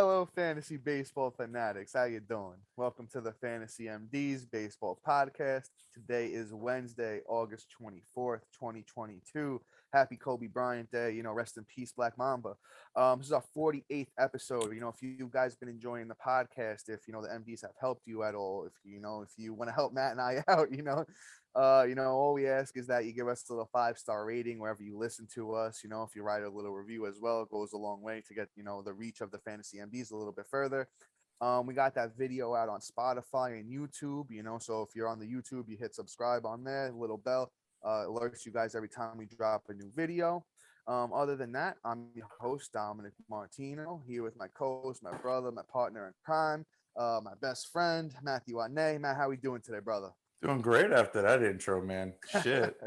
Hello, fantasy baseball fanatics. How you doing? Welcome to the Fantasy MD's Baseball Podcast. Today is Wednesday, August 24th, 2022. Happy Kobe Bryant Day. Rest in peace, Black Mamba. This is our 48th episode. If you guys been enjoying the podcast, if the MDs have helped you at all, if you want to help Matt and I out, all we ask is that you give us a little 5-star rating wherever you listen to us. If you write a little review as well, it goes a long way to get, the reach of the Fantasy MDs a little bit further. We got that video out on Spotify and YouTube, so if you're on the YouTube, you hit subscribe on there, little bell, alerts you guys every time we drop a new video. Other than that, I'm your host, Dominic Martino, here with my co-host, my brother, my partner in crime, my best friend, Matthew Ane. Matt, how we doing today, brother? Doing great after that intro, man. Shit.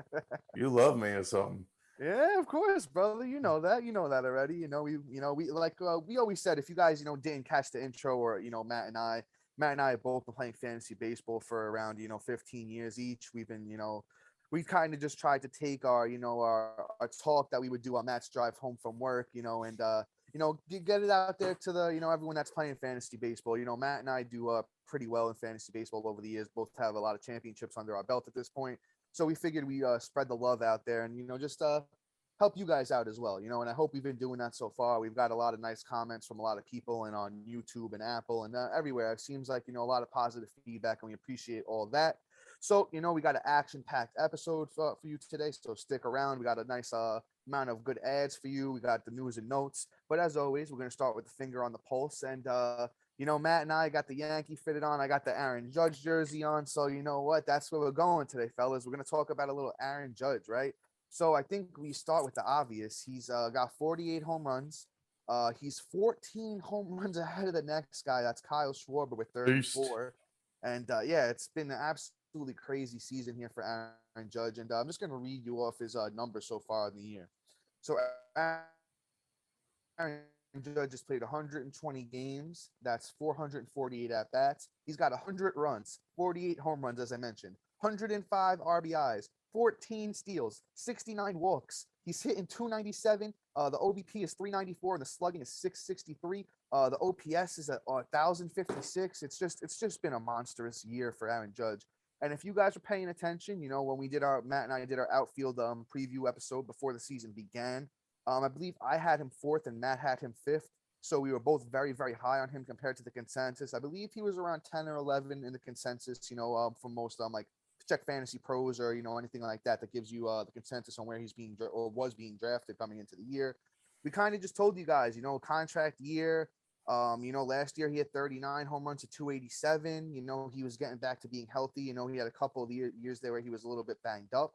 You love me or something. Yeah, of course, brother. You know that. You know that already. We always said, if you guys, didn't catch the intro, or Matt and I have both been playing fantasy baseball for around 15 years each. We've kind of just tried to take our talk that we would do on Matt's drive home from work, and get it out there to the everyone that's playing fantasy baseball. Matt and I do pretty well in fantasy baseball over the years. Both have a lot of championships under our belt at this point. So we figured we spread the love out there and, just help you guys out as well, and I hope we've been doing that so far. We've got a lot of nice comments from a lot of people and on YouTube and Apple and everywhere. It seems like, a lot of positive feedback, and we appreciate all that. So, we got an action-packed episode for you today, so stick around. We got a nice amount of good ads for you. We got the news and notes. But as always, we're going to start with the finger on the pulse. And, Matt and I got the Yankee fitted on. I got the Aaron Judge jersey on. So you know what? That's where we're going today, fellas. We're going to talk about a little Aaron Judge, right? So I think we start with the obvious. He's got 48 home runs. He's 14 home runs ahead of the next guy. That's Kyle Schwarber with Beast. 34. And yeah, it's been an absolutely crazy season here for Aaron Judge. And I'm just going to read you off his numbers so far in the year. So Aaron Judge has played 120 games. That's 448 at bats. He's got 100 runs, 48 home runs, as I mentioned, 105 RBIs, 14 steals, 69 walks. He's hitting 297. The OBP is 394, and the slugging is 663. The OPS is at 1,056. It's just been a monstrous year for Aaron Judge. And if you guys are paying attention, when Matt and I did our outfield preview episode before the season began, I believe I had him fourth and Matt had him fifth. So we were both very, very high on him compared to the consensus. I believe he was around 10 or 11 in the consensus, for most like check Fantasy Pros or, anything like that gives you the consensus on where he's being or was being drafted coming into the year. We kind of just told you guys, contract year. Last year he had 39 home runs to 287. He was getting back to being healthy. He had a couple of years there where he was a little bit banged up.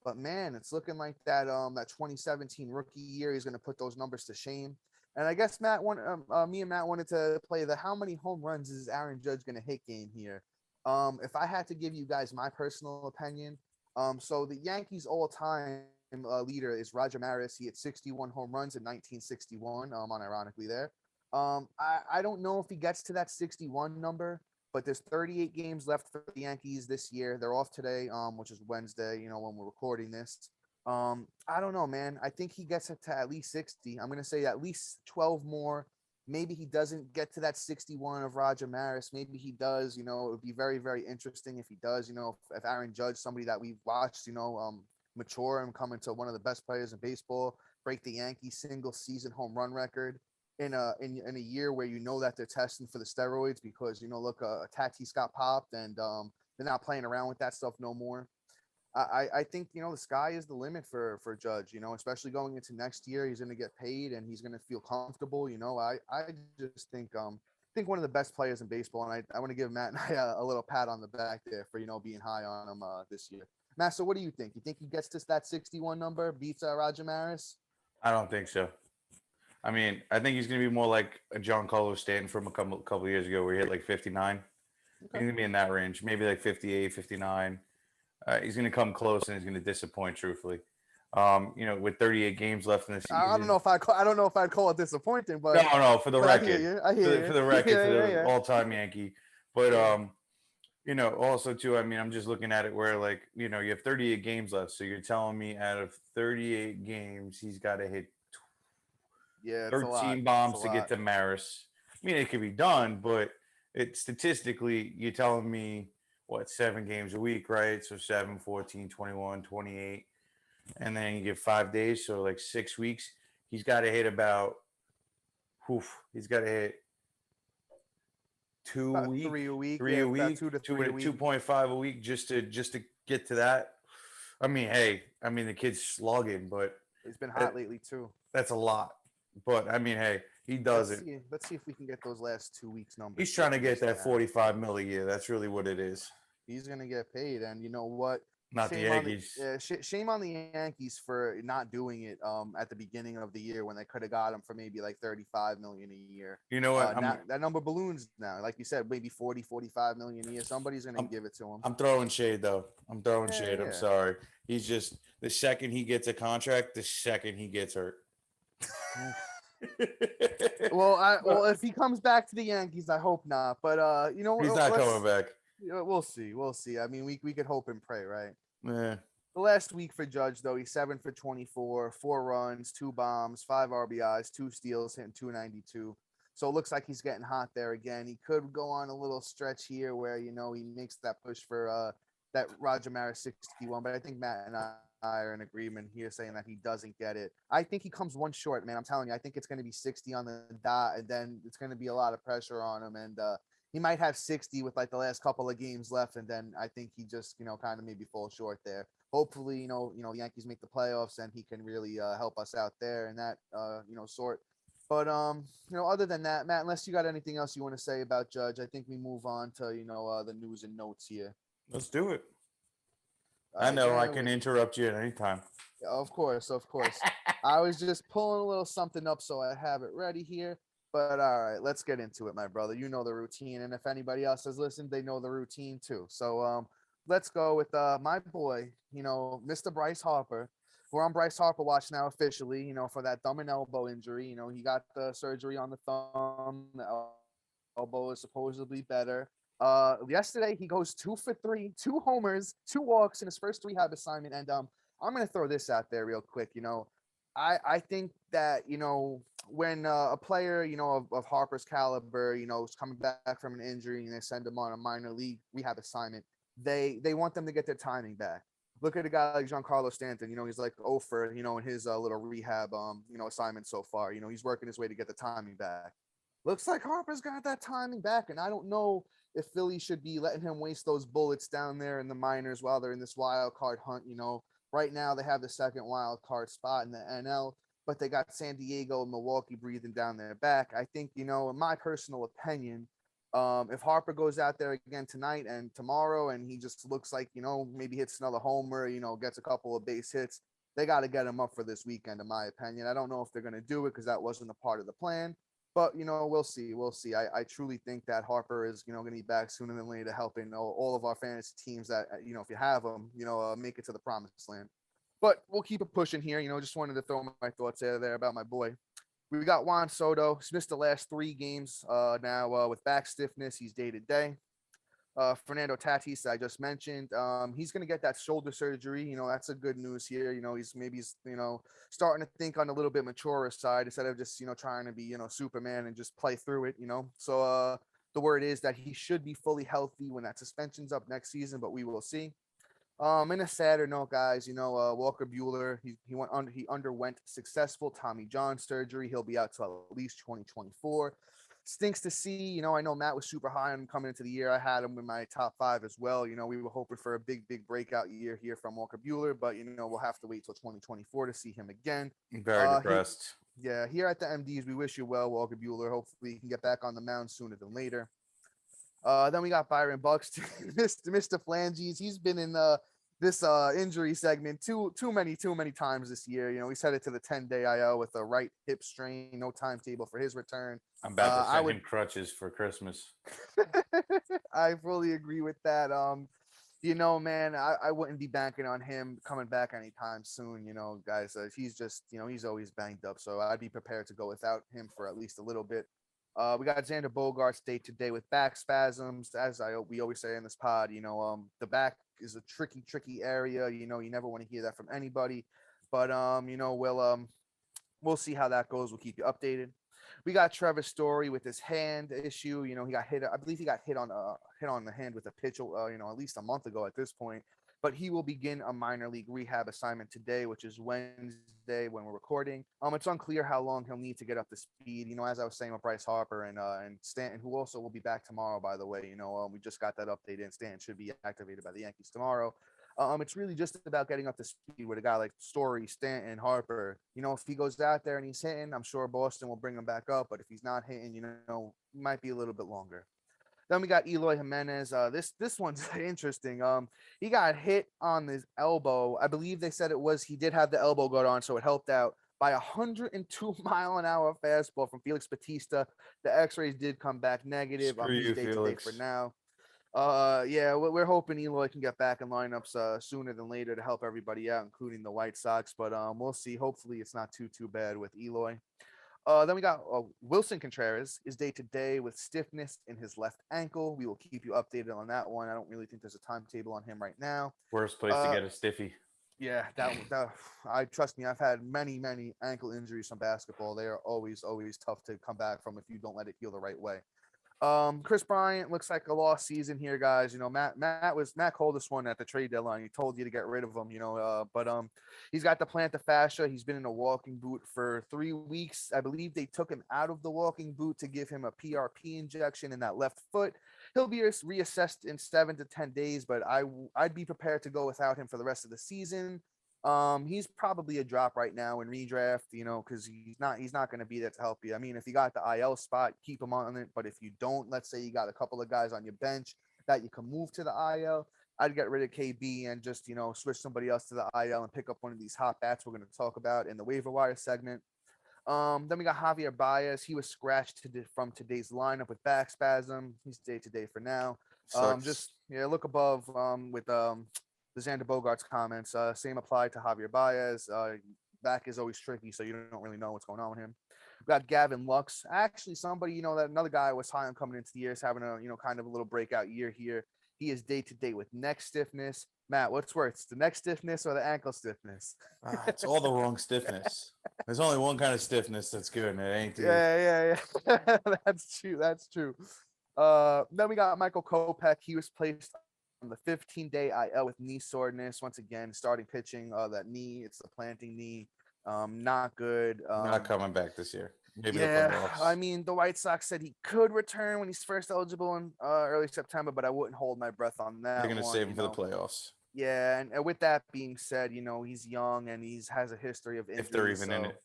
But man, it's looking like that 2017 rookie year, he's going to put those numbers to shame. And I guess me and Matt wanted to play the how many home runs is Aaron Judge going to hit game here. If I had to give you guys my personal opinion, so the Yankees all-time leader is Roger Maris. He hit 61 home runs in 1961, unironically there. I don't know if he gets to that 61 number, but there's 38 games left for the Yankees this year. They're off today, which is Wednesday, when we're recording this. I don't know, man. I think he gets it to at least 60. I'm going to say at least 12 more. Maybe he doesn't get to that 61 of Roger Maris. Maybe he does. It would be very, very interesting if he does. If Aaron Judge, somebody that we've watched, mature and come into one of the best players in baseball, break the Yankees single season home run record in a year where that they're testing for the steroids because look, Tatis got popped and they're not playing around with that stuff no more. I think the sky is the limit for Judge, especially going into next year. He's going to get paid and he's going to feel comfortable. I just think one of the best players in baseball, and I want to give Matt and I a little pat on the back there for being high on him this year. Matt, so what do you think? You think he gets to that 61 number, beats Roger Maris? I don't think so. I mean, I think he's going to be more like a John Carlos Stanton from a couple of years ago where he hit like 59. He's Okay. going to be in that range, maybe like 58, 59. He's going to come close and he's going to disappoint, truthfully. With 38 games left in the I don't season. know if I don't know if I'd call it disappointing, No, for the but I hear record. you. I For hear the, you. for the record, for Yeah, the yeah, all-time Yankee. But, yeah. also, too, I mean, I'm just looking at it where, like, you have 38 games left. So you're telling me out of 38 games, he's got to hit Yeah, it's a lot. 13 It's a bombs to get lot. to Maris. I mean, it could be done, but it statistically, you're telling me what 7 games a week, right? So 7, 14, 21, 28, and then you give 5 days, so like 6 weeks. He's got to hit about, he's got to hit two a About week, three a week. three Yeah, a about week, 2 to 3 a two week. 2.5 a week just to get to that. I mean, hey, I mean the kid's slugging, but He's been that, hot lately too. that's a lot. But I mean, hey, he does Let's it. see. Let's see if we can get those last 2 weeks numbers He's here trying to from get Mr. that Harris. 45 mil a year. That's really what it is. He's gonna get paid, and you know what? Not the Shame on the Yankees. shame on the Yankees for not doing it at the beginning of the year when they could have got him for maybe like 35 million a year. You know what? Now that number balloons now. Like you said, maybe 40, 45 million a year. Somebody's gonna I'm give it to him. I'm throwing shade though. I'm throwing Yeah, shade. I'm yeah. sorry. He's just the second he gets a contract, the second he gets hurt. Well, if he comes back to the Yankees, I hope not. But you know, He's not coming let's back. we'll see. We'll see. I mean, we could hope and pray, right? Yeah. The last week for Judge, though, he's 7 for 24, 4 runs, 2 bombs, 5 RBIs, 2 steals, hitting 292. So it looks like he's getting hot there again. He could go on a little stretch here where, you know, he makes that push for that Roger Maris 61. But I think Matt and I are in agreement here saying that he doesn't get it. I think he comes one short, man. I'm telling you, I think it's going to be 60 on the dot, and then it's going to be a lot of pressure on him. And he might have 60 with like the last couple of games left, and then I think he just, you know, kind of maybe fall short there. Hopefully, the Yankees make the playoffs and he can really help us out there in that sort. But other than that, Matt, unless you got anything else you want to say about Judge, I think we move on to the news and notes here. Let's do it. All I right, know I bear can with me. interrupt you at any time. Of course, of course. I was just pulling a little something up so I have it ready here. But all right, let's get into it, my brother. You know the routine, and if anybody else has listened, they know the routine too. So let's go with my boy, Mr. Bryce Harper. We're on Bryce Harper watch now officially, for that thumb and elbow injury. He got the surgery on the thumb. The elbow is supposedly better. Yesterday he goes 2 for 3, 2 homers, 2 walks in his first rehab assignment. And I'm gonna throw this out there real quick. I think that when a player of Harper's caliber is coming back from an injury and they send him on a minor league rehab assignment, they want them to get their timing back. Look at a guy like Giancarlo Stanton. He's like 0 for in his little rehab assignment so far. He's working his way to get the timing back. Looks like Harper's got that timing back, and I don't know if Philly should be letting him waste those bullets down there in the minors while they're in this wild card hunt. Right now they have the second wild card spot in the NL, but they got San Diego and Milwaukee breathing down their back. I think, in my personal opinion, if Harper goes out there again tonight and tomorrow and he just looks like, maybe hits another homer, gets a couple of base hits, they got to get him up for this weekend, in my opinion. I don't know if they're going to do it because that wasn't a part of the plan. But, we'll see. We'll see. I truly think that Harper is, going to be back sooner than later, helping all of our fantasy teams that, if you have them, make it to the promised land. But we'll keep it pushing here. Just wanted to throw my thoughts out there about my boy. We got Juan Soto. He's missed the last 3 games now with back stiffness. He's day to day. Fernando Tatis, I just mentioned, he's going to get that shoulder surgery. That's a good news here. He's starting to think on a little bit maturer side instead of just, trying to be, Superman and just play through it, So the word is that he should be fully healthy when that suspension's up next season, but we will see. In a sadder note, guys, Walker Buehler, he underwent successful Tommy John surgery. He'll be out till at least 2024. Stinks to see. I know Matt was super high on him coming into the year. I had him in my top 5 as well. We were hoping for a big breakout year here from Walker Buehler, but we'll have to wait till 2024 to see him again. I'm very depressed. Here at the MDs, we wish you well, Walker Buehler. Hopefully, you can get back on the mound sooner than later. Then we got Byron Buxton, Mr. Flanges. He's been in this injury segment too many times this year. He's headed to the 10-day IL with a right hip strain. No timetable for his return. I'm about to send him crutches for Christmas. I fully agree with that. Man, I wouldn't be banking on him coming back anytime soon. Guys, he's just, he's always banged up. So I'd be prepared to go without him for at least a little bit. We got Xander Bogaerts day to day with back spasms. As we always say in this pod, the back is a tricky area. You never want to hear that from anybody. But we'll see how that goes. We'll keep you updated. We got Trevor Story with his hand issue. He got hit. I believe he got hit on the hand with a pitch. At least a month ago at this point. But he will begin a minor league rehab assignment today, which is Wednesday when we're recording. It's unclear how long he'll need to get up to speed. As I was saying with Bryce Harper and Stanton, who also will be back tomorrow. By the way, we just got that update in. Stanton should be activated by the Yankees tomorrow. It's really just about getting up to speed with a guy like Story, Stanton, Harper. If he goes out there and he's hitting, I'm sure Boston will bring him back up. But if he's not hitting, it might be a little bit longer. Then we got Eloy Jimenez. This one's interesting. He got hit on his elbow. I believe they said he did have the elbow guard on, so it helped out by a 102-mile-an-hour fastball from Felix Bautista. The X-rays did come back negative. Screw He's you, day to day Felix. for now. Yeah, we're hoping Eloy can get back in lineups sooner than later to help everybody out, including the White Sox. But we'll see. Hopefully, it's not too bad with Eloy. Then we got Wilson Contreras is day to day with stiffness in his left ankle. We will keep you updated on that one. I don't really think there's a timetable on him right now. Worst place to get a stiffy. Yeah, that I trust me. I've had many ankle injuries from basketball. They are always tough to come back from if you don't let it heal the right way. Chris Bryant looks like a lost season here, guys. Matt called this one at the trade deadline. He told you to get rid of him, but he's got the plantar fascia. He's been in a walking boot for 3 weeks. I believe they took him out of the walking boot to give him a PRP injection in that left foot. He'll be reassessed in 7 to 10 days, but I'd be prepared to go without him for the rest of the season. He's probably a drop right now in redraft, because he's not going to be there to help you. I mean, if you got the IL spot, keep him on it. But if you don't, let's say you got a couple of guys on your bench that you can move to the IL, I'd get rid of KB and just, switch somebody else to the IL and pick up one of these hot bats we're going to talk about in the waiver wire segment. Then we got Javier Baez. He was scratched from today's lineup with back spasm. He's day to day for now. Look above with the Xander Bogaerts comments. Same applied to Javier Baez. Back is always tricky, so you don't really know what's going on with him. We got Gavin Lux. Actually, somebody, that another guy I was high on coming into the year is having a, kind of a little breakout year here. He is day to day with neck stiffness. Matt, what's worse, the neck stiffness or the ankle stiffness? It's all the wrong stiffness. There's only one kind of stiffness that's good, and it ain't. Yeah. That's true. Then we got Michael Kopech. He was placed on the 15-day IL with knee soreness. Once again, starting pitching. That knee, it's the planting knee. Not good. Not coming back this year. Maybe yeah, I mean, the White Sox said he could return when he's first eligible in early September, but I wouldn't hold my breath on that. They're going to save him for the playoffs. Yeah, and with that being said, he's young and has a history of injuries. If they're even in it.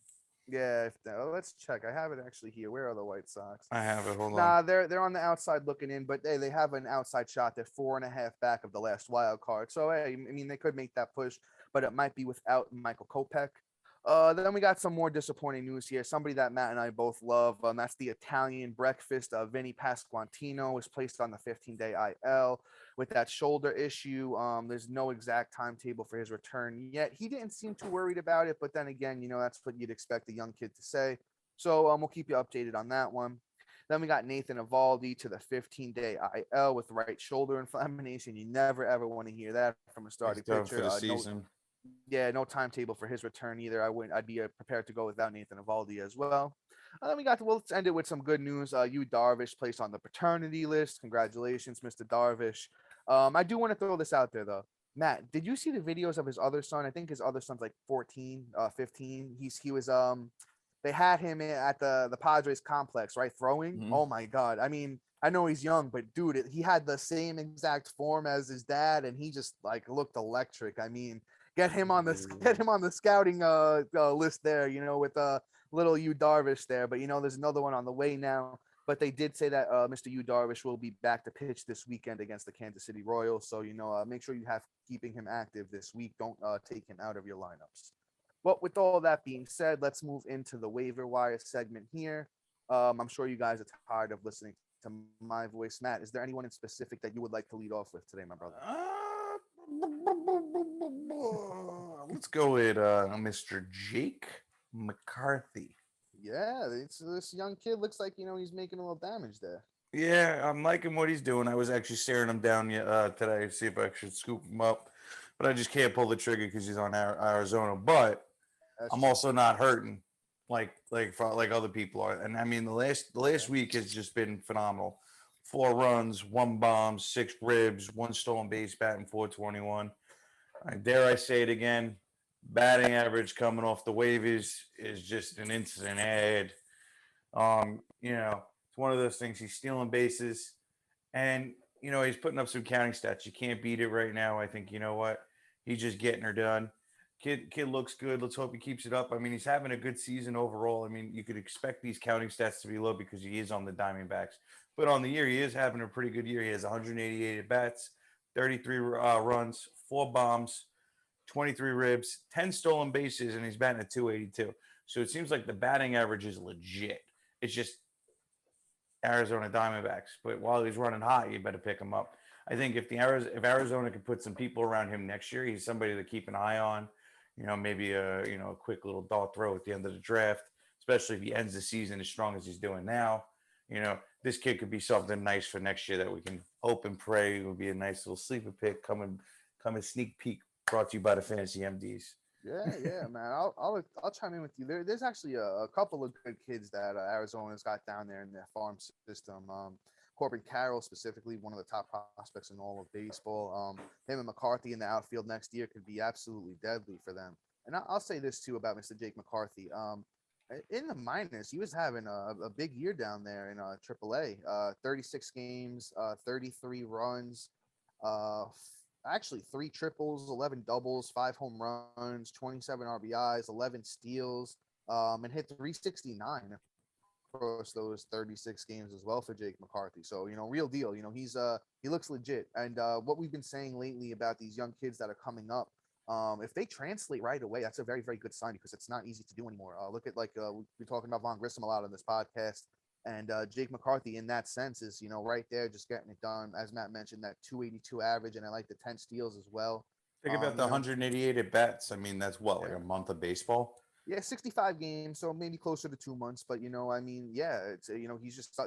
Yeah, let's check. I have it actually here. Where are the White Sox? I have it. Hold on. Nah, they're on the outside looking in, but they have an outside shot. They're 4.5 back of the last wild card. So hey, I mean, they could make that push, but it might be without Michael Kopech. Then we got some more disappointing news here. Somebody that Matt and I both love. That's the Italian breakfast. Vinny Pasquantino was placed on the 15-day IL with that shoulder issue. There's no exact timetable for his return yet. He didn't seem too worried about it, but then again, that's what you'd expect a young kid to say. So we'll keep you updated on that one. Then we got Nathan Eovaldi to the 15-day IL with right shoulder inflammation. You never ever want to hear that from a starting pitcher. For the season. No timetable for his return either. I'd be prepared to go without Nathan Eovaldi as well. Then let's end it with some good news. Yu Darvish placed on the paternity list. Congratulations, Mr. Darvish. I do want to throw this out there though. Matt, did you see the videos of his other son? I think his other son's like 14, 15. He was they had him at the Padres complex, right? Throwing. Mm-hmm. Oh my God. I mean, I know he's young, but dude, he had the same exact form as his dad, and he just like looked electric. I mean, get him on the scouting list there, with little Yu Darvish there. But there's another one on the way now. But they did say that Mr. Yu Darvish will be back to pitch this weekend against the Kansas City Royals. So make sure you have keeping him active this week. Don't take him out of your lineups. But with all that being said, let's move into the waiver wire segment here. I'm sure you guys are tired of listening to my voice. Matt, is there anyone in specific that you would like to lead off with today, my brother? Let's go with Mr. Jake McCarthy. Yeah, this young kid looks like he's making a little damage there. Yeah, I'm liking what he's doing. I was actually staring him down today to see if I should scoop him up, but I just can't pull the trigger because he's on Arizona. But I'm also not hurting like other people are. And I mean, the Yeah. last week has just been phenomenal. 4 runs, 1 bomb, 6 ribs, 1 stolen base, batting 421. Dare I say it again? Batting average coming off the waivers is just an instant ad. It's one of those things. He's stealing bases, and he's putting up some counting stats. You can't beat it right now. I think what he's just getting her done. Kid looks good. Let's hope he keeps it up. I mean, he's having a good season overall. I mean, you could expect these counting stats to be low because he is on the Diamondbacks, but on the year he is having a pretty good year. He has 188 at bats, 33 runs, 4 bombs, 23 ribs, 10 stolen bases, and he's batting at 282. So it seems like the batting average is legit. It's just Arizona Diamondbacks. But while he's running hot, you better pick him up. I think if Arizona could put some people around him next year, he's somebody to keep an eye on. Maybe a quick little dart throw at the end of the draft, especially if he ends the season as strong as he's doing now. This kid could be something nice for next year that we can hope and pray will be a nice little sleeper pick. Come and sneak peek. Brought to you by the Fantasy MDs. Yeah, man. I'll chime in with you. There's actually a couple of good kids that Arizona's got down there in their farm system. Corbin Carroll specifically, one of the top prospects in all of baseball. Him and McCarthy in the outfield next year could be absolutely deadly for them. And I'll say this too about Mr. Jake McCarthy. In the minors, he was having a big year down there in AAA. 36 games, 33 runs, actually 3 triples, 11 doubles, 5 home runs, 27 RBIs, 11 steals, and hit 369 across those 36 games as well for Jake McCarthy. So, real deal. He looks legit. And what we've been saying lately about these young kids that are coming up, if they translate right away, that's a very, very good sign because it's not easy to do anymore. Look at we're talking about Von Grissom a lot on this podcast. And Jake McCarthy, in that sense, is right there, just getting it done. As Matt mentioned, that 282 average, and I like the 10 steals as well. Think about the You know, 188 at bats. I mean, that's what, like yeah, a month of baseball? yeah, 65 games, so maybe closer to 2 months. But I mean, yeah, it's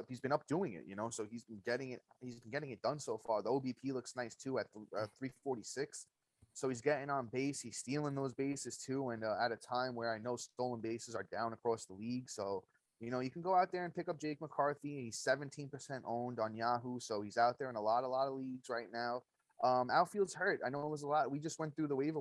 he's been up doing it. So he's been getting it. He's been getting it done so far. The OBP looks nice too at 346. So he's getting on base. He's stealing those bases too, and at a time where I know stolen bases are down across the league. So you can go out there and pick up Jake McCarthy. He's 17% owned on Yahoo, so he's out there in a lot of leagues right now. Outfield's hurt. I know it was a lot. We just went through the waiver,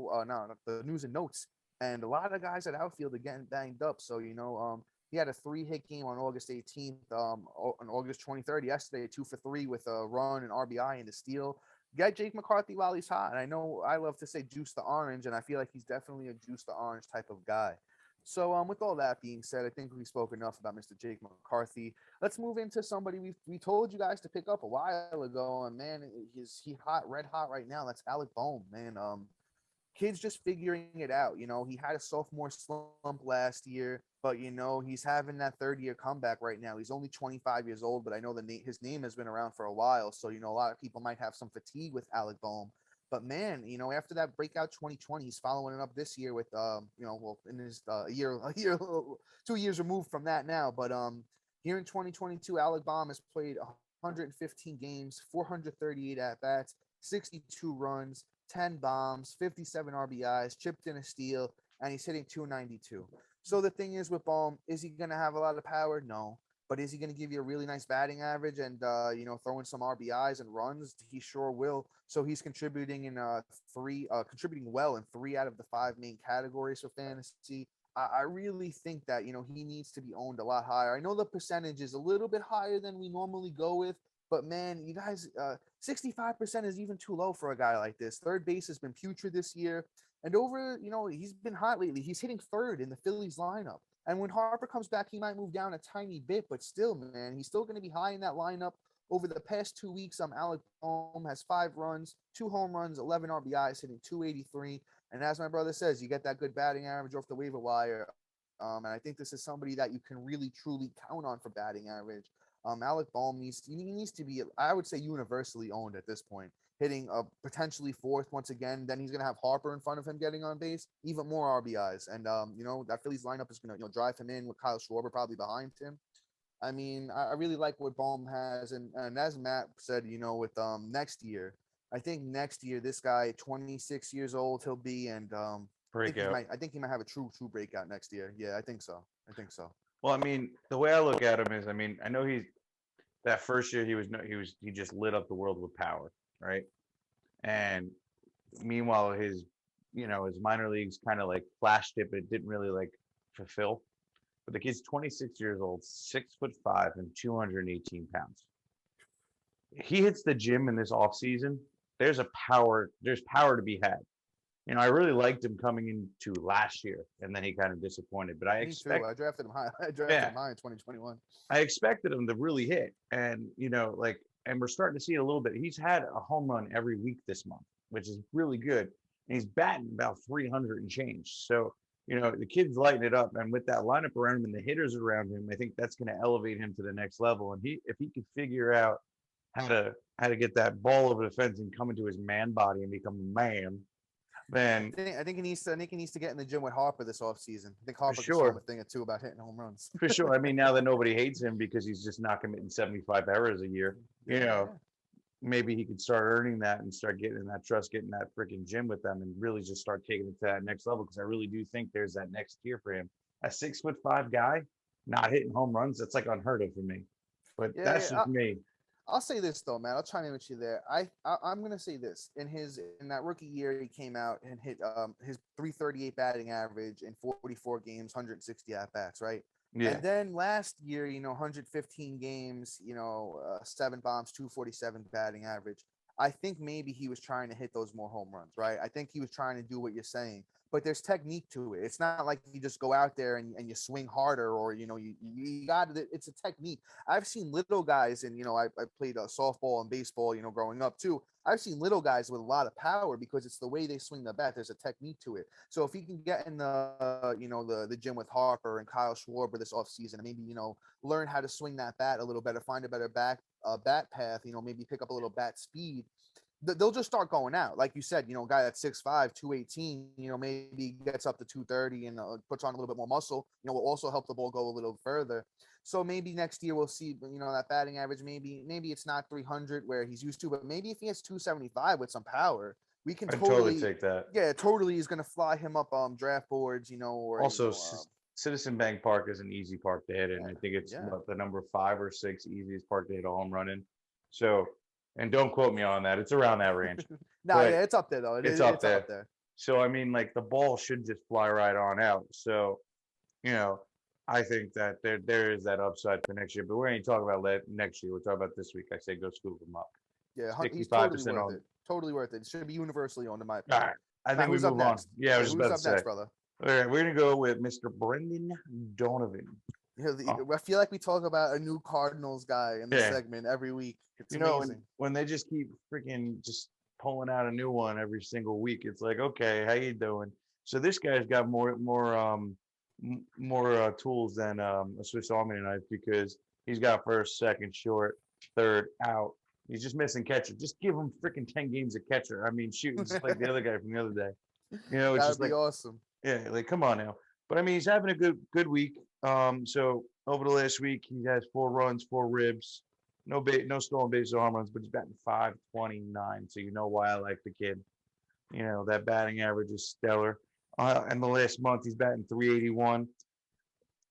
the news and notes, and a lot of guys at outfield are getting banged up. So he had a 3-hit game on August 18th, on August 23rd yesterday, 2 for 3 with a run, an RBI, and a steal. Get Jake McCarthy while he's hot. And I know I love to say juice the orange, and I feel like he's definitely a juice the orange type of guy. So, with all that being said, I think we spoke enough about Mr. Jake McCarthy. Let's move into somebody we told you guys to pick up a while ago, and man, he hot, red hot right now. That's Alec Bohm, man. Kid's just figuring it out. He had a sophomore slump last year, but he's having that third-year comeback right now. He's only 25 years old, but I know his name has been around for a while, so a lot of people might have some fatigue with Alec Bohm. But man, after that breakout 2020, he's following it up this year with in his a year 2 years removed from that now. But here in 2022, Alec Bohm has played 115 games, 438 at bats, 62 runs, 10 bombs, 57 RBIs, chipped in a steal, and he's hitting 292. So the thing is with Bohm, is he going to have a lot of power? No. But is he going to give you a really nice batting average and, throw in some RBIs and runs? He sure will. So he's contributing contributing well in 3 out of the 5 main categories for fantasy. I really think that, he needs to be owned a lot higher. I know the percentage is a little bit higher than we normally go with, but man, you guys, 65% is even too low for a guy like this. Third base has been putrid this year. And he's been hot lately. He's hitting third in the Phillies lineup. And when Harper comes back, he might move down a tiny bit, but still, man, he's still going to be high in that lineup. Over the past 2 weeks, Alec Bohm has 5 runs, 2 home runs, 11 RBIs, hitting 283. And as my brother says, you get that good batting average off the waiver wire. And I think this is somebody that you can really, truly count on for batting average. Alec Bohm needs to be, I would say, universally owned at this point, hitting potentially 4th once again. Then he's going to have Harper in front of him getting on base, even more RBIs. And, that Phillies lineup is going to, drive him in with Kyle Schwarber probably behind him. I mean, I really like what Bohm has. And as Matt said, with next year, I think next year, this guy, 26 years old, he'll be. And I Breakout. think he might have a true breakout next year. Yeah, I think so. I think so. Well, I mean, the way I look at him is, I mean, I know he's that first year he just lit up the world with power, right? And meanwhile, his minor leagues kind of like flashed it, but it didn't really like fulfill. But the kid's 26 years old, 6'5" and 218 pounds. He hits the gym in this off season. There's power to be had. I really liked him coming into last year, and then he kind of disappointed. But Me too. I drafted him high. I drafted yeah, him high in 2021. I expected him to really hit, and and we're starting to see it a little bit. He's had a home run every week this month, which is really good, and he's batting about 300 and change. So the kid's lighting it up, and with that lineup around him and the hitters around him, I think that's going to elevate him to the next level. And if he can figure out how to get that ball over the fence and come into his man body and become a man, then I think he needs to get in the gym with Harper this offseason. I think for Harper can show him sure, a thing or two about hitting home runs. for sure. I mean, now that nobody hates him because he's just not committing 75 errors a year, Yeah. maybe he could start earning that and start getting that trust, getting that freaking gym with them, and really just start taking it to that next level. Because I really do think there's that next tier for him. A 6'5" guy not hitting home runs, that's like unheard of for me. But that's just me. I'll say this though, man. I'll chime in with you there. I'm gonna say this. In that rookie year, he came out and hit his 338 batting average in 44 games, 160 at bats, right? Yeah. And then last year, 115 games, 7 bombs, 247 batting average. I think maybe he was trying to hit those more home runs, right? I think he was trying to do what you're saying, but there's technique to it. It's not like you just go out there and you swing harder, or you got it. It's a technique. I've seen little guys, and I played softball and baseball, growing up too. I've seen little guys with a lot of power because it's the way they swing the bat. There's a technique to it. So if he can get in the gym with Harper and Kyle Schwarber this offseason, and maybe learn how to swing that bat a little better, find a better bat path, maybe pick up a little bat speed, they'll just start going out. Like you said, a guy that's 6'5", 218, maybe gets up to 230 and puts on a little bit more muscle, will also help the ball go a little further. So maybe next year we'll see, that batting average, maybe it's not 300 where he's used to, but maybe if he has 275 with some power, we can totally take that. Yeah, totally is going to fly him up draft boards, or also Citizen Bank Park is an easy park to hit in. I think it's the number 5 or 6 easiest park to hit a home run in. So, and don't quote me on that. It's around that range. It's up there though. It's up there. So I mean, like the ball should just fly right on out. So, I think that there is that upside for next year. But we're going to talk about next year. We're talking about this week. I say go scoop him up. Yeah, he's totally worth it. Totally worth it. It should be universally owned in my opinion. All right. I think we move on. Yeah, I was about to say. Next, brother? All right, we're going to go with Mr. Brendan Donovan. I feel like we talk about a new Cardinals guy in this segment every week. It's amazing. When they just keep freaking just pulling out a new one every single week, it's like, okay, how you doing? So this guy's got more tools than a Swiss Army knife because he's got first, second, short, third, out. He's just missing catcher. Just give him freaking 10 games of catcher. I mean, shoot, just like the other guy from the other day. It's just like awesome. Yeah, like come on now. But I mean, he's having a good week. So over the last week, he has 4 runs, 4 ribs, no stolen bases or home runs, but he's batting .529. So you know why I like the kid. That batting average is stellar. And the last month, he's batting .381.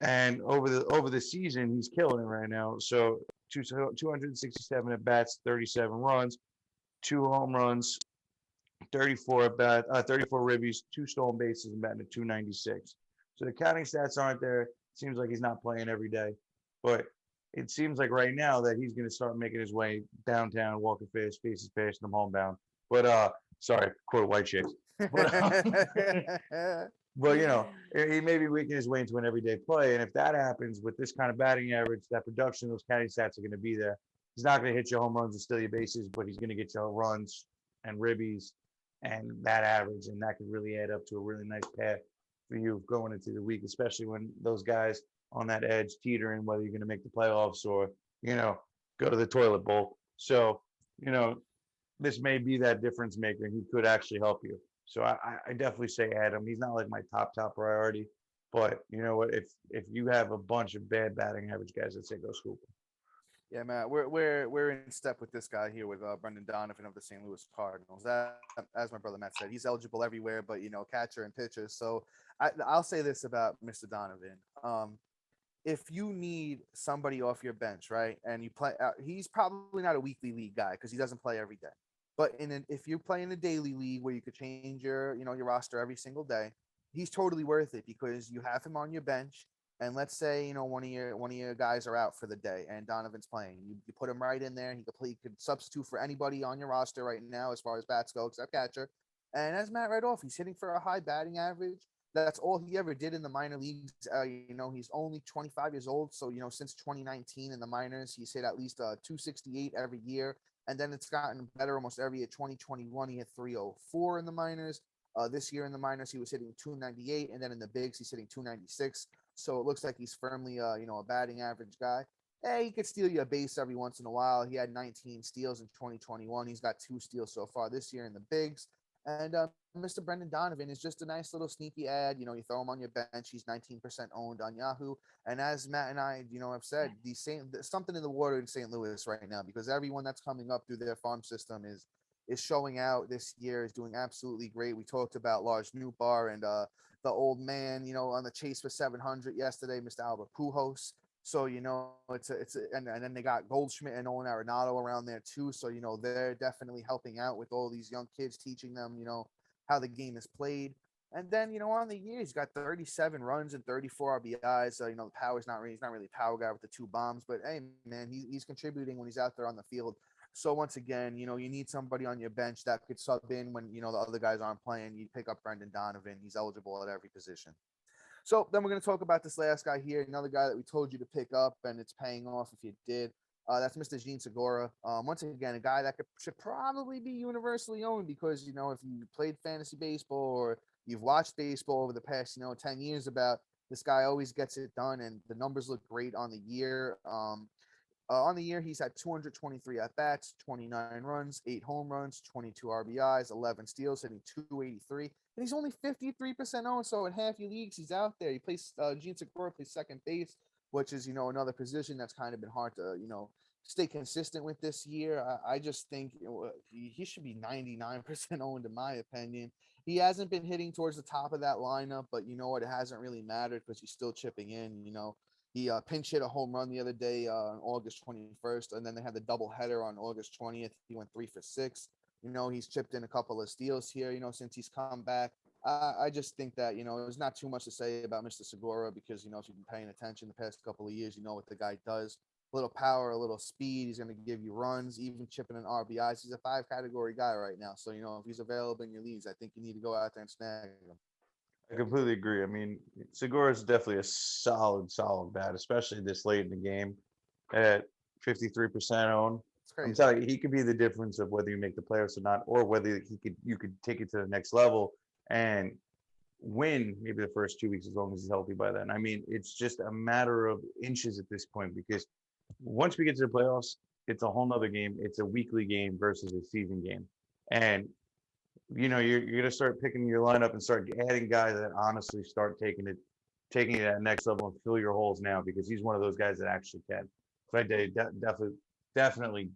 And over the season, he's killing it right now. So 267 at bats, 37 runs, 2 home runs, 34 at bat, 34 ribbies, 2 stolen bases, and batting at .296. So the counting stats aren't there. Seems like he's not playing every day, but it seems like right now that he's going to start making his way downtown, walking fast, faces past them homebound. But sorry, quote white chicks. But he may be making his way into an everyday play, and if that happens with this kind of batting average, that production, those counting stats are going to be there. He's not going to hit your home runs and steal your bases, but he's going to get your runs and ribbies and that average, and that could really add up to a really nice path for you going into the week, especially when those guys on that edge teetering, whether you're going to make the playoffs or, go to the toilet bowl. So, this may be that difference maker. He could actually help you. So I definitely say add him. He's not like my top priority, but you know what? If you have a bunch of bad batting average guys, I'd say go scoop him. Yeah, Matt, we're in step with this guy here with Brendan Donovan of the St. Louis Cardinals. That, as my brother Matt said, he's eligible everywhere, but catcher and pitcher. So I'll say this about Mr. Donovan. if you need somebody off your bench, right, and you play, he's probably not a weekly league guy because he doesn't play every day. But if you play in a daily league where you could change your roster every single day, he's totally worth it because you have him on your bench. And let's say one of your guys are out for the day and Donovan's playing. You put him right in there. He could substitute for anybody on your roster right now as far as bats go, except catcher. And as Matt read off, he's hitting for a high batting average. That's all he ever did in the minor leagues. He's only 25 years old. So, since 2019 in the minors, he's hit at least 268 every year. And then it's gotten better almost every year. 2021, he hit 304 in the minors. This year in the minors, he was hitting 298. And then in the bigs, he's hitting 296. So it looks like he's firmly, a batting average guy. Hey, he could steal you a base every once in a while. He had 19 steals in 2021. He's got 2 steals so far this year in the bigs. And Mr. Brendan Donovan is just a nice little sneaky ad. You throw him on your bench. He's 19% owned on Yahoo. And as Matt and I, have said, something in the water in St. Louis right now because everyone that's coming up through their farm system is showing out this year, is doing absolutely great. We talked about Lars Nootbaar and the old man, on the chase for 700 yesterday, Mr. Albert Pujols. So and then they got Goldschmidt and Nolan Arenado around there too. So they're definitely helping out with all these young kids, teaching them how the game is played. And then on the year he's got 37 runs and 34 RBIs. The power's not really, he's not really a power guy with the 2 bombs, but hey man, he's contributing when he's out there on the field. So once again, you need somebody on your bench that could sub in when the other guys aren't playing. You pick up Brendan Donovan. He's eligible at every position. So then we're going to talk about this last guy here, another guy that we told you to pick up, and it's paying off if you did. That's Mr. Gene Segura. Once again, a guy that should probably be universally owned because, if you played fantasy baseball or you've watched baseball over the past, 10 years about this guy always gets it done, and the numbers look great on the year. On the year, he's had 223 at bats, 29 runs, 8 home runs, 22 RBIs, 11 steals, hitting 283. And he's only 53% owned. So in half your leagues, he's out there. He plays, Gene Segura plays second base, which is, another position that's kind of been hard to, stay consistent with this year. I just think he should be 99% owned, in my opinion. He hasn't been hitting towards the top of that lineup, but you know what? It hasn't really mattered because he's still chipping in, He pinch hit a home run the other day on August 21st, and then they had the double header on August 20th. He went 3 for 6. He's chipped in a couple of steals here, since he's come back. I just think that, there's not too much to say about Mr. Segura because, if you've been paying attention the past couple of years, you know what the guy does. A little power, a little speed. He's going to give you runs, even chipping in RBIs. He's a 5 category guy right now. So, if he's available in your leagues, I think you need to go out there and snag him. I completely agree. I mean, Segura is definitely a solid bat, especially this late in the game at 53% owned. It's crazy. I'm telling you, he could be the difference of whether you make the playoffs or not, or whether you could take it to the next level and win maybe the first 2 weeks as long as he's healthy by then. I mean, it's just a matter of inches at this point because once we get to the playoffs, it's a whole nother game. It's a weekly game versus a season game. And you're gonna start picking your lineup and start adding guys that honestly start taking it to that next level and fill your holes now because he's one of those guys that actually can. So I definitely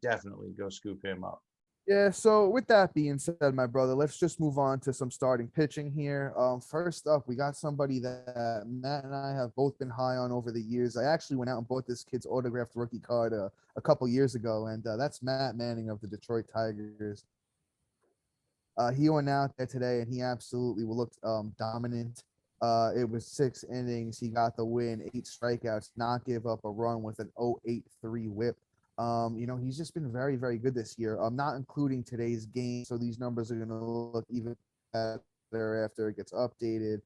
go scoop him up. Yeah, so with that being said, my brother, let's just move on to some starting pitching here. First up, we got somebody that Matt and I have both been high on over the years. I actually went out and bought this kid's autographed rookie card a couple years ago, and that's Matt Manning of the Detroit Tigers. He went out there today, and he absolutely looked dominant. It was 6 innings. He got the win, 8 strikeouts, not give up a run with an 0.83 whip. He's just been very, very good this year. Not including today's game, so these numbers are going to look even better after it gets updated.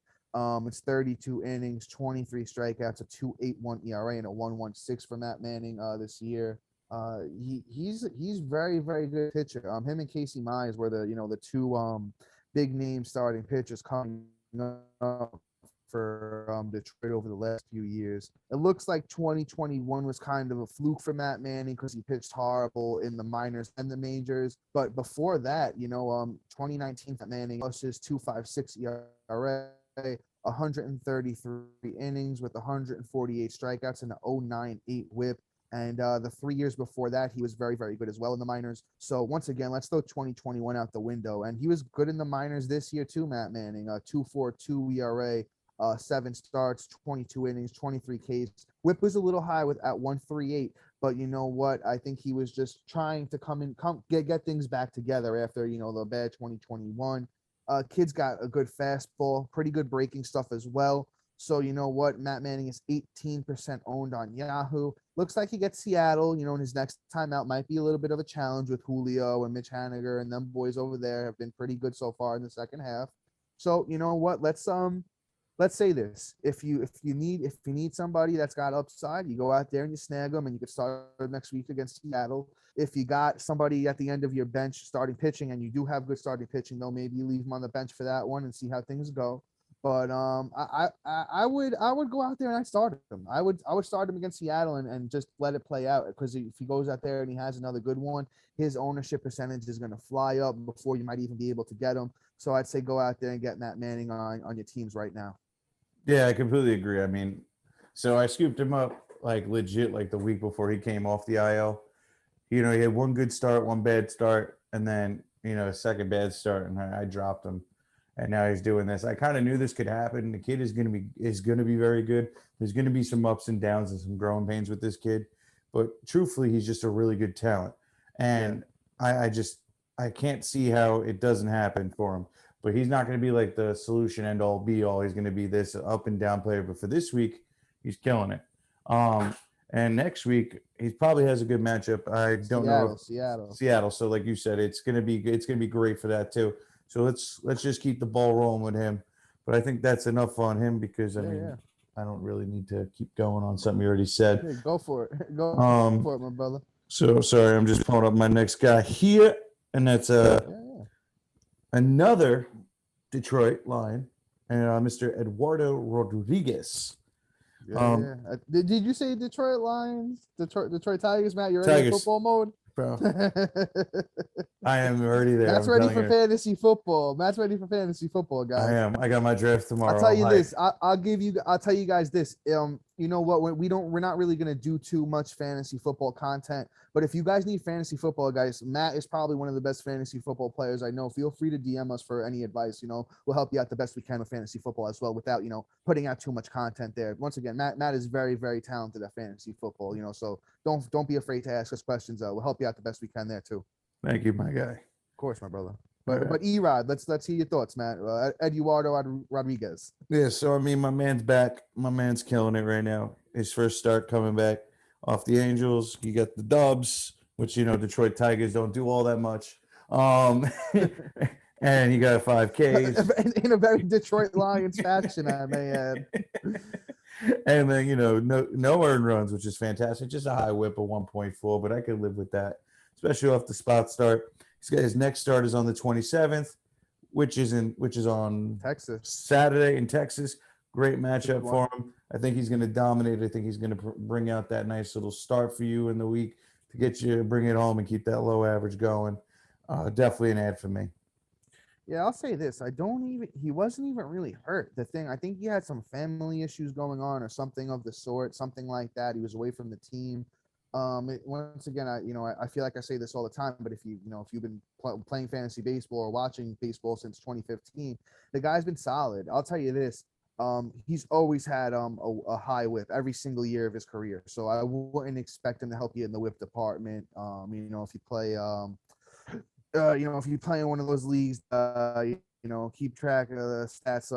It's 32 innings, 23 strikeouts, a 2.81 ERA, and a 1.16 for Matt Manning this year. He's very, very good pitcher. Him and Casey Mize were the two big name starting pitchers coming up for Detroit over the last few years. It looks like 2021 was kind of a fluke for Matt Manning because he pitched horrible in the minors and the majors. But before that, 2019 Matt Manning plus his 2.56 ERA, 133 innings with 148 strikeouts and an 0.98 whip. And the 3 years before that, he was very, very good as well in the minors. So once again, let's throw 2021 out the window. And he was good in the minors this year too, Matt Manning. 2.42 ERA, 7 starts, 22 innings, 23 Ks. Whip was a little high with at 138, but you know what? I think he was just trying to get things back together after the bad 2021. Kid's got a good fastball, pretty good breaking stuff as well. So you know what? Matt Manning is 18% owned on Yahoo. Looks like he gets Seattle, and his next time out might be a little bit of a challenge with Julio and Mitch Haniger, and them boys over there have been pretty good so far in the second half. So you know what? Let's say this: if you need somebody that's got upside, you go out there and you snag them, and you can start next week against Seattle. If you got somebody at the end of your bench starting pitching, and you do have good starting pitching, though, maybe you leave them on the bench for that one and see how things go. But I would go out there and I'd start him. I would start him against Seattle and just let it play out, because if he goes out there and he has another good one, his ownership percentage is going to fly up before you might even be able to get him. So I'd say go out there and get Matt Manning on your teams right now. Yeah, I completely agree. I mean, so I scooped him up like legit like the week before he came off the IL. He had one good start, one bad start, and then a second bad start, and I dropped him. And now he's doing this. I kind of knew this could happen. The kid is going to be very good. There's going to be some ups and downs and some growing pains with this kid, but truthfully, he's just a really good talent. And I can't see how it doesn't happen for him. But he's not going to be like the solution end all be all. He's going to be this up and down player. But for this week, he's killing it. And next week he probably has a good matchup. I don't know if Seattle. So like you said, it's going to be great for that too. So let's just keep the ball rolling with him. But I think that's enough on him, because I don't really need to keep going on something you already said. Yeah, go for it. Go for it, my brother. So sorry, I'm just pulling up my next guy here, and that's another Detroit Lion, and Mr. Eduardo Rodriguez. Did you say Detroit Lions? Detroit Tigers, Matt? You're ready in football mode? Bro. I am already there. Matt's ready for fantasy football. Matt's ready for fantasy football, guys. I am. I got my draft tomorrow. I'll tell you this. I'll tell you guys this. You know what? We're not really gonna do too much fantasy football content. But if you guys need fantasy football, guys, Matt is probably one of the best fantasy football players I know. Feel free to DM us for any advice. We'll help you out the best we can with fantasy football as well, without putting out too much content there. Once again, Matt is very, very talented at fantasy football. So don't be afraid to ask us questions. We'll help you out the best we can there too. Thank you, my guy. Of course, my brother. But Erod, let's hear your thoughts, Matt. Eduardo Rodriguez. Yeah, so I mean, my man's back. My man's killing it right now. His first start coming back off the Angels. You got the Dubs, which Detroit Tigers don't do all that much. And he got 5 Ks in a very Detroit Lions fashion, I may add. And then no earned runs, which is fantastic. Just a high whip of 1.4, but I could live with that, especially off the spot start. He's got his next start is on the 27th, which is on Texas Saturday in Texas. Great matchup for him. I think he's going to dominate. I think he's going to bring out that nice little start for you in the week to get you bring it home and keep that low average going. Definitely an ad for me. Yeah, I'll say this. He wasn't even really hurt. I think he had some family issues going on or something of the sort, something like that. He was away from the team. Once again, I feel like I say this all the time, but if you've been playing fantasy baseball or watching baseball since 2015, the guy's been solid. I'll tell you this. He's always had a high whip every single year of his career. So I wouldn't expect him to help you in the whip department. If you play if you play in one of those leagues, keep track of the stats,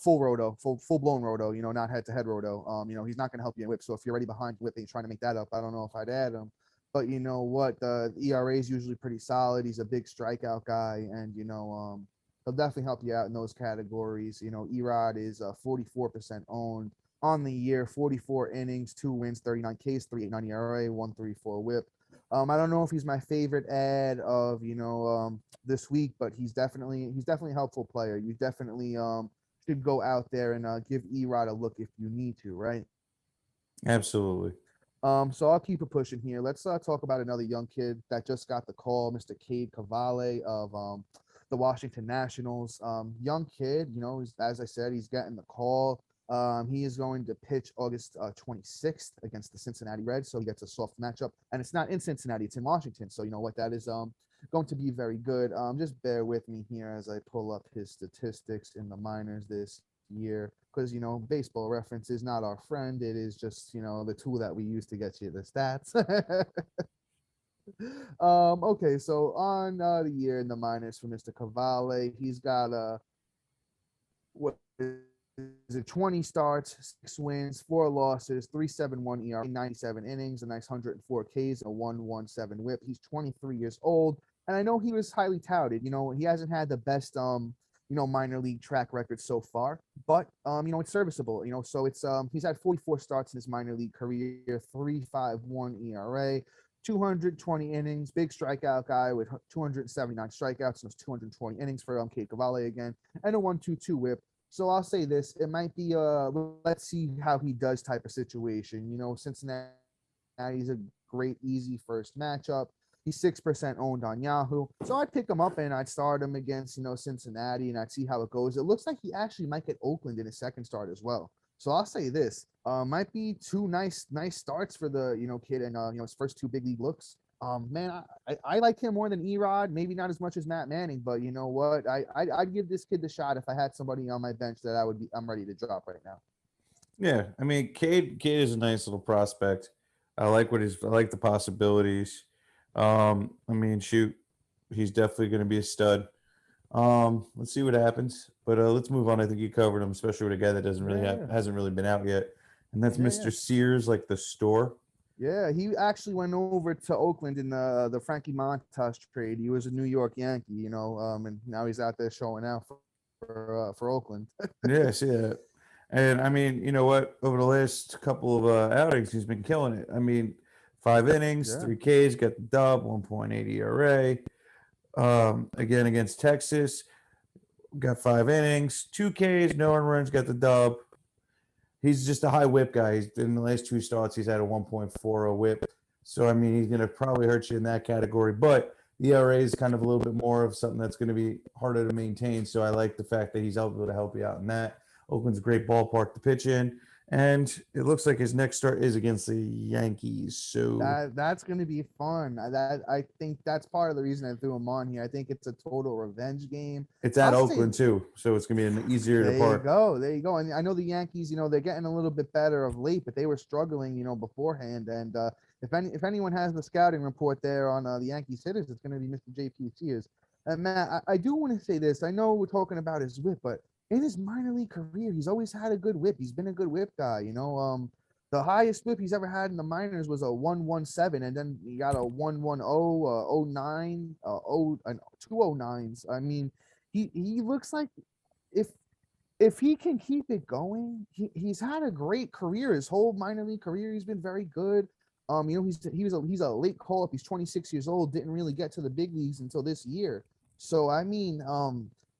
full blown roto, not head to head roto. He's not going to help you in whip. So if you're already behind whip and you're trying to make that up, I don't know if I'd add him. But you know what? The ERA is usually pretty solid. He's a big strikeout guy, and he'll definitely help you out in those categories. Erod is 44% owned on the year, 44 innings, 2 wins, 39 Ks, 3.89 ERA, 1.34 whip. I don't know if he's my favorite ad of this week, but he's definitely a helpful player. You definitely should go out there and give Erod a look if you need to, right? Absolutely. So I'll keep it pushing here. Let's talk about another young kid that just got the call, Mr. Cade Cavalli of the Washington Nationals. Young kid, as I said, he's getting the call. He is going to pitch August 26th against the Cincinnati Reds, so he gets a soft matchup. And it's not in Cincinnati, it's in Washington. So you know what, that is going to be very good. Just bear with me here as I pull up his statistics in the minors this year because, baseball reference is not our friend. It is just, the tool that we use to get you the stats. Okay, so on the year in the minors for Mr. Cavale, he's got what is it, 20 starts, 6 wins, 4 losses, 3.71 ERA, 97 innings, a nice 104 Ks, a 117 whip. He's 23 years old, and I know he was highly touted. He hasn't had the best minor league track record so far, but it's serviceable. So it's he's had 44 starts in his minor league career, 3.51 ERA. 220 innings, big strikeout guy with 279 strikeouts in those 220 innings for Kate Cavale again, and a 1.22 whip. So I'll say this: it might be let's see how he does type of situation. Cincinnati's a great, easy first matchup. He's 6% owned on Yahoo, so I'd pick him up and I'd start him against Cincinnati, and I'd see how it goes. It looks like he actually might get Oakland in his second start as well. So I'll say this: might be two nice starts for the kid, and his first 2 big league looks. Man, I like him more than Erod. Maybe not as much as Matt Manning, but you know what? I'd give this kid the shot if I had somebody on my bench that I'm ready to drop right now. Yeah, I mean, Cade is a nice little prospect. I like the possibilities. I mean, shoot, he's definitely going to be a stud. Let's see what happens, but let's move on. I think you covered him, especially with a guy that hasn't really been out yet, and that's Mr. Sears, like the store. Yeah, he actually went over to Oakland in the Frankie Montas trade. He was a New York Yankee, and now he's out there showing out for Oakland. Yeah, I see that. And I mean, you know what? Over the last couple of outings, he's been killing it. I mean, 5 innings, 3 Ks, got the dub, 1.8 ERA. Again against Texas, got 5 innings, 2 Ks, no earned runs, got the dub. He's just a high whip guy. In the last 2 starts, he's had a 1.40 whip. So, I mean, he's going to probably hurt you in that category. But the ERA is kind of a little bit more of something that's going to be harder to maintain. So I like the fact that he's able to help you out in that. Oakland's a great ballpark to pitch in. And it looks like his next start is against the Yankees. So that's going to be fun. I think that's part of the reason I threw him on here. I think it's a total revenge game. It's at Oakland too, so it's going to be an easier depart. There you go. And I know the Yankees, they're getting a little bit better of late, but they were struggling, beforehand. And if anyone has the scouting report there on the Yankees hitters, it's going to be Mr. J.P. Sears. And Matt, I do want to say this. I know we're talking about his whip, but in his minor league career, he's always had a good whip. He's been a good whip guy. The highest whip he's ever had in the minors was a 117, and then he got a 110, 09, 209s. I mean, he looks like if he can keep it going, he's had a great career. His whole minor league career, he's been very good. He's a late call up. He's 26 years old. Didn't really get to the big leagues until this year. So I mean,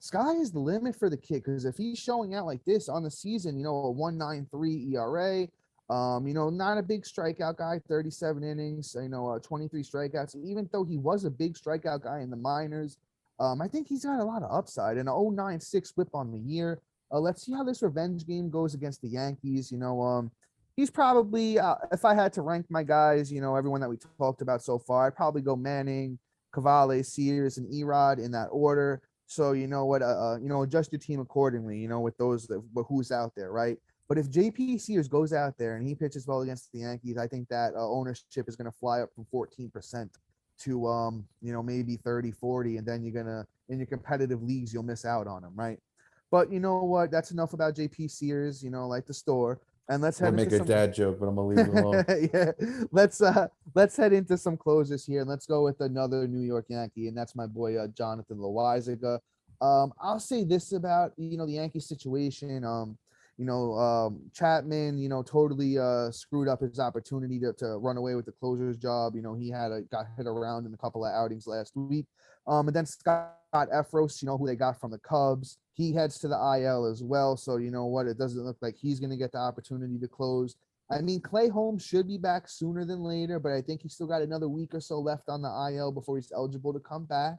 sky is the limit for the kid, because if he's showing out like this on the season, a 1.93 ERA. Not a big strikeout guy, 37 innings, 23 strikeouts. Even though he was a big strikeout guy in the minors, I think he's got a lot of upside, and a 0.96 whip on the year. Let's see how this revenge game goes against the Yankees. He's probably, if I had to rank my guys, everyone that we talked about so far, I'd probably go Manning, Cavale, Sears, and Erod in that order. So adjust your team accordingly, with those, who's out there, right? But if JP Sears goes out there and he pitches well against the Yankees, I think that ownership is going to fly up from 14% to maybe 30, 40, and then you're gonna, in your competitive leagues, you'll miss out on him, right? But you know what? That's enough about JP Sears. Like the store, and let's head into a dad joke, but I'm gonna leave it alone. Yeah, let's head into some closers here, and let's go with another New York Yankee, and that's my boy Jonathan Loaisiga. I'll say this about the Yankee situation. Chapman, totally screwed up his opportunity to run away with the closer's job. He got hit around in a couple of outings last week. And then Scott Efros, who they got from the Cubs, he heads to the IL as well. So you know what? It doesn't look like he's going to get the opportunity to close. I mean, Clay Holmes should be back sooner than later, but I think he's still got another week or so left on the IL before he's eligible to come back.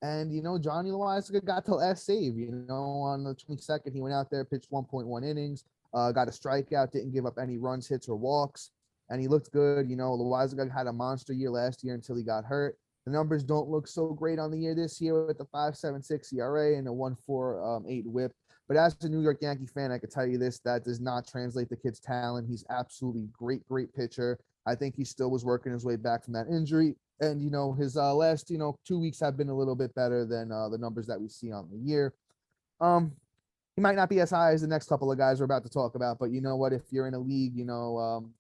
And, Johnny Loaisiga got the last save, on the 22nd. He went out there, pitched 1.1 innings, got a strikeout, didn't give up any runs, hits, or walks. And he looked good. Loaisiga had a monster year last year until he got hurt. The numbers don't look so great on the year this year with the 5.76 ERA and a 1.48 WHIP. But as a New York Yankee fan, I can tell you this: that does not translate the kid's talent. He's absolutely great pitcher. I think he still was working his way back from that injury, and his last 2 weeks have been a little bit better than the numbers that we see on the year. Um, he might not be as high as the next couple of guys we're about to talk about, but you know what? If you're in a league,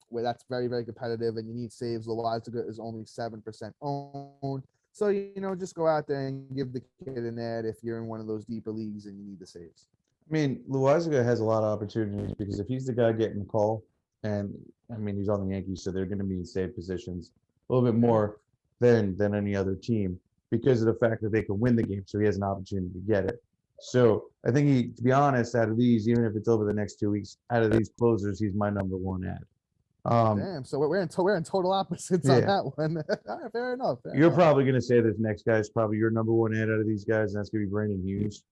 where that's very, very competitive and you need saves, Loizaga is only 7% owned. So, just go out there and give the kid an ad if you're in one of those deeper leagues and you need the saves. I mean, Loizaga has a lot of opportunities because if he's the guy getting the call, and I mean, he's on the Yankees, so they're going to be in save positions a little bit more than any other team because of the fact that they can win the game. So he has an opportunity to get it. So I think to be honest, out of these, even if it's over the next 2 weeks, out of these closers, he's my number one ad. Damn. So we're in total opposites on that one. All right, fair enough. You're probably going to say this next guy is probably your number one ad out of these guys, and that's going to be Brandon Hughes.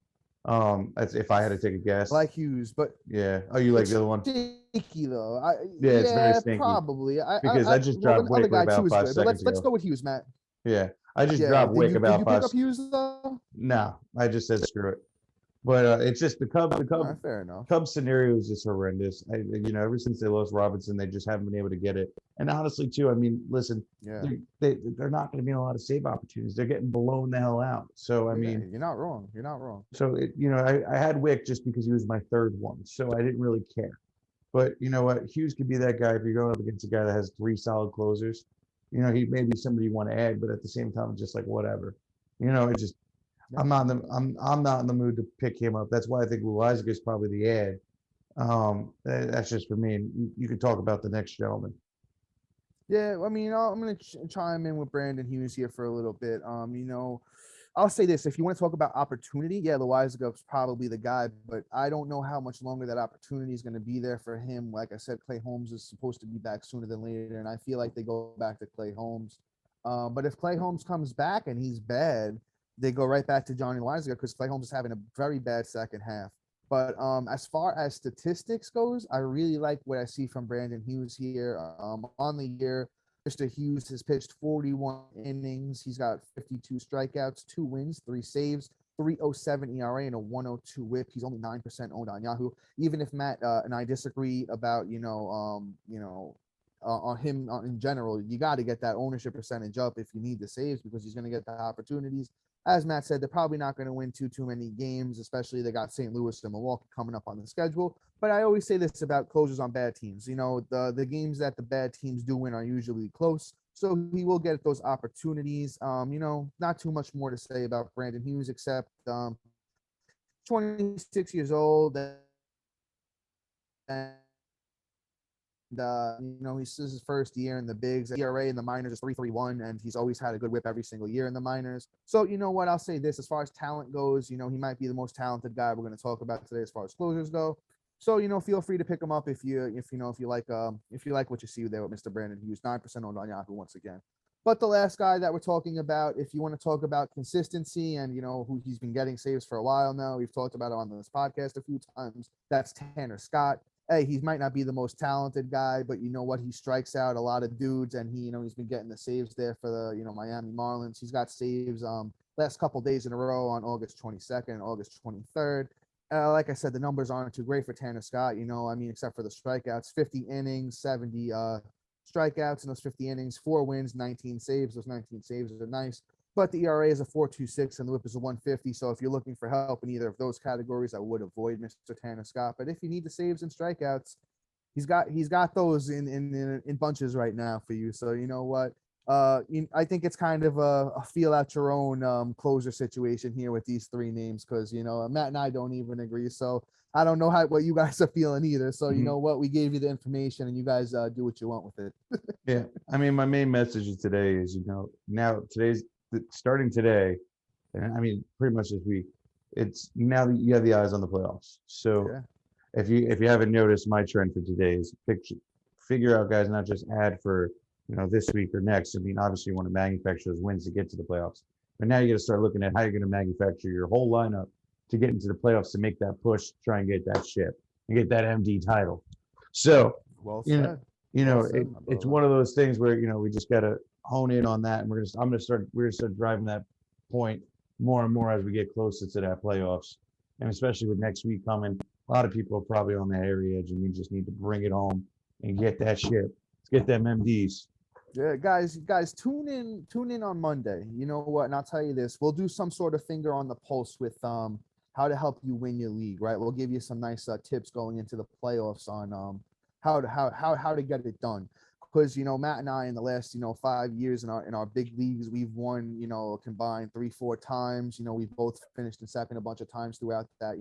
That's if I had to take a guess. I like Hughes, but yeah. Oh, you like the other one? Stinky though. It's very stinky. Probably. Because I just dropped Wick about 5 seconds ago. Let's go with Hughes, Matt. Yeah, I just dropped Wick about 5. Did you pick up Hughes though? No, I just said screw it. But it's just the Cubs. Right, fair enough. Cubs scenario is just horrendous. Ever since they lost Robinson, they just haven't been able to get it. And honestly, too, I mean, listen, they're not going to be in a lot of save opportunities. They're getting blown the hell out. So I mean, you're not wrong. You're not wrong. So I had Wick just because he was my third one, so I didn't really care. But you know what, Hughes could be that guy if you're going up against a guy that has 3 solid closers. He may be somebody you want to add, but at the same time, it's just like whatever. It just. I'm not in the mood to pick him up. That's why I think Loizaga is probably the ad. That's just for me. And you can talk about the next gentleman. Yeah, I mean, I'm going to chime in with Brandon Hughes here for a little bit. I'll say this: if you want to talk about opportunity, Loizaga is probably the guy, but I don't know how much longer that opportunity is going to be there for him. Like I said, Clay Holmes is supposed to be back sooner than later, and I feel like they go back to Clay Holmes. But if Clay Holmes comes back and he's bad, they go right back to Johnny Loizaga because Clay Holmes is having a very bad second half. But as far as statistics goes, I really like what I see from Brandon Hughes here. On the year, Mr. Hughes has pitched 41 innings. He's got 52 strikeouts, 2 wins, 3 saves, 3.07 ERA, and a 1.02 WHIP. He's only 9% owned on Yahoo. Even if Matt and I disagree about on him in general, you got to get that ownership percentage up if you need the saves because he's going to get the opportunities. As Matt said, they're probably not going to win too many games, especially they got St. Louis and Milwaukee coming up on the schedule. But I always say this about closers on bad teams. The games that the bad teams do win are usually close. So he will get those opportunities. Not too much more to say about Brandon Hughes except 26 years old. And this is his first year in the bigs. ERA in the minors is 3.31, and he's always had a good whip every single year in the minors. So you know what? I'll say this: as far as talent goes, he might be the most talented guy we're going to talk about today as far as closers go. So feel free to pick him up if you like what you see there with Mr. Brandon Hughes, 9% owned on Yahoo once again. But the last guy that we're talking about, if you want to talk about consistency and who he's been getting saves for a while now, we've talked about it on this podcast a few times. That's Tanner Scott. Hey, he might not be the most talented guy, but you know what? He strikes out a lot of dudes, and he's been getting the saves there for the Miami Marlins. He's got saves last couple days in a row on August 22nd and August 23rd. Like I said, the numbers aren't too great for Tanner Scott. Except for the strikeouts, 50 innings, 70 strikeouts in those 50 innings, 4 wins, 19 saves. Those 19 saves are nice. But the ERA is a 4.26 and the WHIP is a 1.50. So if you're looking for help in either of those categories, I would avoid Mr. Tanner Scott. But if you need the saves and strikeouts, he's got those in bunches right now for you. So you know what? I think it's kind of a feel out your own closer situation here with these 3 names because Matt and I don't even agree. So I don't know what you guys are feeling either. So you know what? We gave you the information and you guys do what you want with it. Yeah, I mean, my main message today is now starting today, and I mean pretty much this week, it's now that you have the eyes on the playoffs. So if you haven't noticed, my trend for today is figure out guys, not just add for this week or next. I mean, obviously you want to manufacture those wins to get to the playoffs, but now you got to start looking at how you're going to manufacture your whole lineup to get into the playoffs to make that push, try and get that ship and get that MD title. So well said. it's one of those things where we just gotta hone in on that, and we're gonna start driving that point more and more as we get closer to that playoffs, and especially with next week coming. A lot of people are probably on the hairy edge, and we just need to bring it home and get that shit. Let's get them MDs. Yeah, guys, tune in on Monday. You know what? And I'll tell you this: we'll do some sort of finger on the pulse with how to help you win your league. Right? We'll give you some nice tips going into the playoffs on how to get it done. Because Matt and I in the last 5 years in our big leagues, we've won combined 3-4 times. We've both finished in second a bunch of times throughout that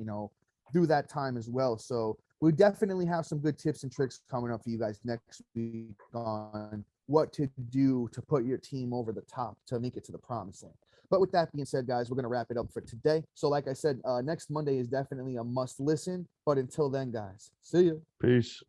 through that time as well. So we definitely have some good tips and tricks coming up for you guys next week on what to do to put your team over the top to make it to the promised land. But with that being said, guys, we're going to wrap it up for today. So like I said, next Monday is definitely a must listen. But until then, guys, see you. Peace.